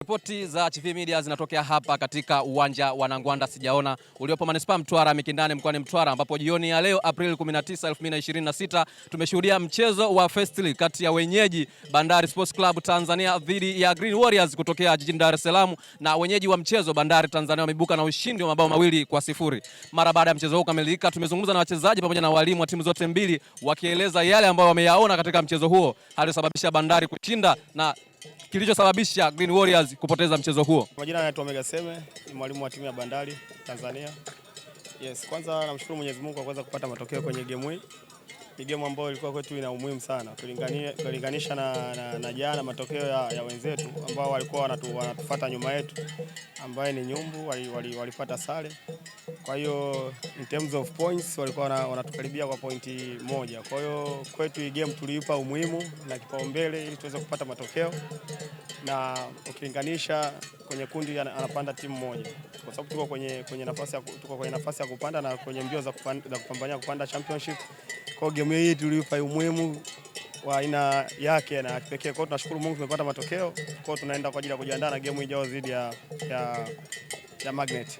Ripoti za Chivihi Media zinatokea hapa katika uwanja wa Nangwanda Sijaona uliopo Manispaa Mtwara Mikindani mkoani Mtwara, ambapo jioni ya leo Aprili 19, 2026 tumeshuhudia mchezo wa First League kati ya wenyeji Bandari Sports Club Tanzania dhidi ya Green Warriors kutokea jijini Dar es Salaam, na wenyeji wa mchezo Bandari Tanzania wameibuka na ushindi wa mabao 2-0. Mara baada ya mchezo huu kukamilika, tumezungumza na wachezaji pamoja na walimu wa timu zote mbili wakieleza yale ambayo wameyaona katika mchezo huo, halisababisha Bandari kushinda na kilichosababisha Green Warriors kupoteza mchezo huo. Majina anaitwa Omega Seme, ni mwalimu wa timu ya Bandari Tanzania. Yes, kwanza namshukuru Mwenyezi Mungu kwa kuweza kupata matokeo kwenye game hii. Ni game ambayo ilikuwa kwetu ina umuhimu sana kulinganisha na jana matokeo ya wenzetu ambao walikuwa wanatufuata nyuma yetu, ambaye ni Nyumbu walipata sare. Kwa hiyo in terms of points walikuwa wanatukaribia kwa pointi moja. Kwa hiyo kwetu hii game tuliipa umuhimu na kipaumbele ili tuweze kupata matokeo, na ukilinganisha kwenye kundi anapanda timu moja, kwa sababu tuko kwenye nafasi ya kupanda na kwenye mbio za kupambania kupanda championship. Kwa game hii tuliipa umuhimu wa aina yake na kipekee. Kwa hiyo tunashukuru Mungu tumepata matokeo. Kwa hiyo tunaenda kwa ajili ya kujiandaa na game ijayo dhidi ya Magnet.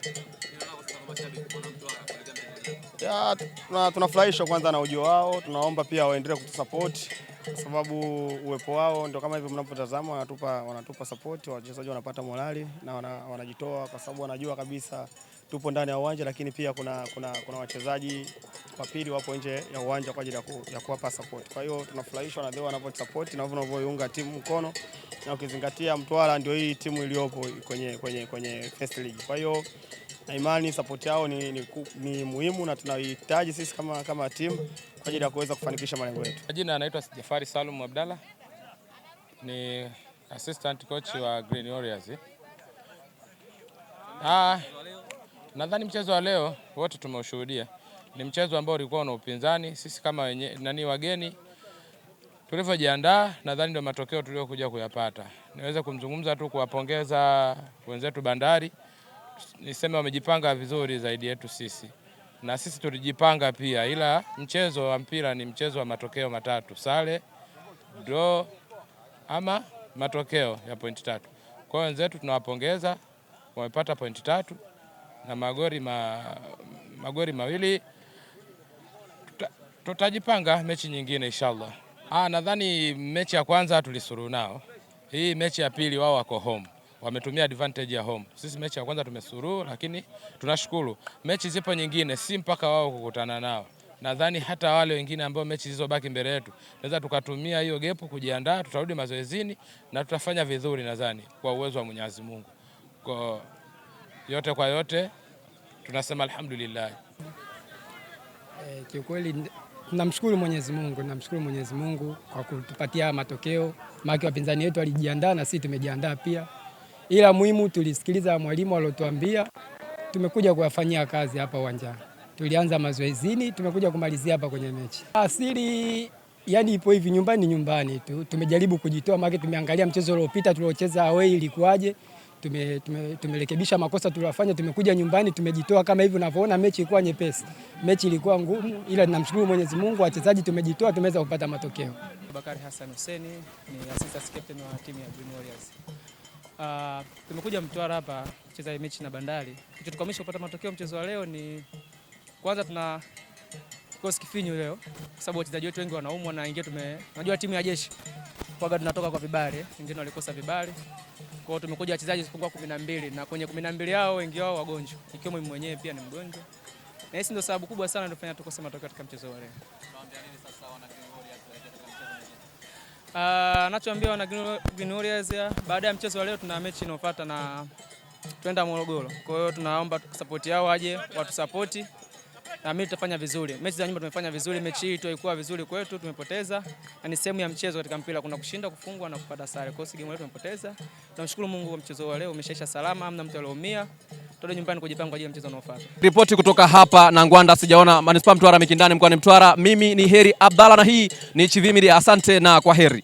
Tunafurahishwa kwanza na ujio wao, tunaomba pia waendelee kutusupport kwa sababu uwepo wao ndio kama hivyo mnapotazama wanatupa support, wachezaji wanapata morali na wanajitoa kwa sababu wanajua kabisa tupo ndani ya uwanja, lakini pia kuna wachezaji wa pili wapo nje ya uwanja kwa ajili ya kuwapa support. Kwa hiyo tunafurahishwa na wanavyosupport na wanavyoiunga timu mkono, na ukizingatia Mtwara ndio hii timu iliyopo kwenye First League. Kwa hiyo na imani support yao ni muhimu na tunahitaji sisi kama timu kwa ajili ya kuweza kufanikisha malengo yetu. Jina anaitwa Jafari Salum Abdalla, ni assistant coach wa Green Warriors. Nadhani mchezo wa leo wote tumeushuhudia. Ni mchezo ambao ulikuwa na upinzani. Sisi kama wageni tulivyojiandaa, nadhani ndio matokeo tuliokuja kuyapata. Niweze kumzungumza tu kuwapongeza wenzetu Bandari. Niseme wamejipanga vizuri zaidi yetu sisi, na sisi tulijipanga pia, ila mchezo wa mpira ni mchezo wa matokeo matatu: sare, draw ama matokeo ya pointi 3. Kwa wenzetu tunawapongeza, wamepata pointi 3 na magori mawili. Tutajipanga mechi nyingine inshallah. Nadhani mechi ya kwanza tulisuru nao. Hii mechi ya pili wao wako home, wametumia advantage ya home. Sisi mechi ya kwanza tumesuru, lakini tunashukuru. Mechi zipo nyingine, si mpaka wao kukutana nao. Nadhani hata wale wengine ambao mechi zilizobaki mbele yetu naweza tukatumia hiyo gap kujiandaa, tutarudi mazoezini na tutafanya vizuri nadhani kwa uwezo wa Mwenyezi Mungu. Kwa yote tunasema alhamdulillah. Kiukweli tunamshukuru Mwenyezi Mungu kwa kutupatia matokeo. Maana wapinzani wetu walijiandaa na sisi tumejiandaa pia. Ila muhimu tulisikiliza mwalimu aliyotuambia, tumekuja kuyafanyia kazi hapa uwanjani. Tulianza mazoezini, tumekuja kumalizia hapa kwenye mechi. Asili yani ipo hivi, nyumbani tu. Tumejaribu kujitoa, maana tumeangalia mchezo uliopita tuliocheza away ilikuwaje. Tumerekebisha makosa tuliyofanya, tumekuja nyumbani tumejitoa kama hivi unavyoona. Mechi ilikuwa nyepesi, mechi ilikuwa ngumu, ila tunamshukuru Mwenyezi Mungu, wachezaji tumejitoa, tumeweza kupata matokeo. Bakari Hassan Hussein ni assistant captain wa timu ya Green Warriors. Tumekuja Mtwara hapa kucheza mechi na Bandari. Kilichotukwamisha kupata matokeo mchezo wa leo ni kwanza tuna kikosi kifinyu leo kwa sababu wachezaji wetu wengi wanaumwa, na unajua timu ya jeshi kwa tunatoka kwa vibali, wengine walikosa vibali. Kwa hiyo tumekuja wachezaji sipungua 12, na kwenye 12 hao wengi wao wagonjwa, ikiwemo mimi mwenyewe pia ni mgonjwa. Na hizi ndio sababu kubwa sana inafanya tukose matokeo katika mchezo wa leo. Tunawaambia nini sasa wana Green Warriors katika mchezo huu? Nachoambia wana Green Warriors, baada ya mchezo wa leo tuna mechi inayofuata na twenda Morogoro. Kwa hiyo tunaomba support yao, waje watusupport na mimi tutafanya vizuri. Mechi za nyuma tumefanya vizuri, mechi hii ilikuwa vizuri kwetu, tumepoteza. Na ni sehemu ya mchezo katika mpira, kuna kushinda, kufungwa na kupata sare. Kwa hiyo game leo tumepoteza. Tunamshukuru Mungu kwa mchezo wa leo umeshaisha salama, hamna mtu aliyeumia. Turudi nyumbani kujipanga kwa ajili ya mchezo unaofuata. Ripoti kutoka hapa Nangwanda Sijaona, Manispaa Mtwara Mikindani mkoani Mtwara. Mimi ni Heri Abdalla na hii ni Chivihi Media. Asante na kwaheri.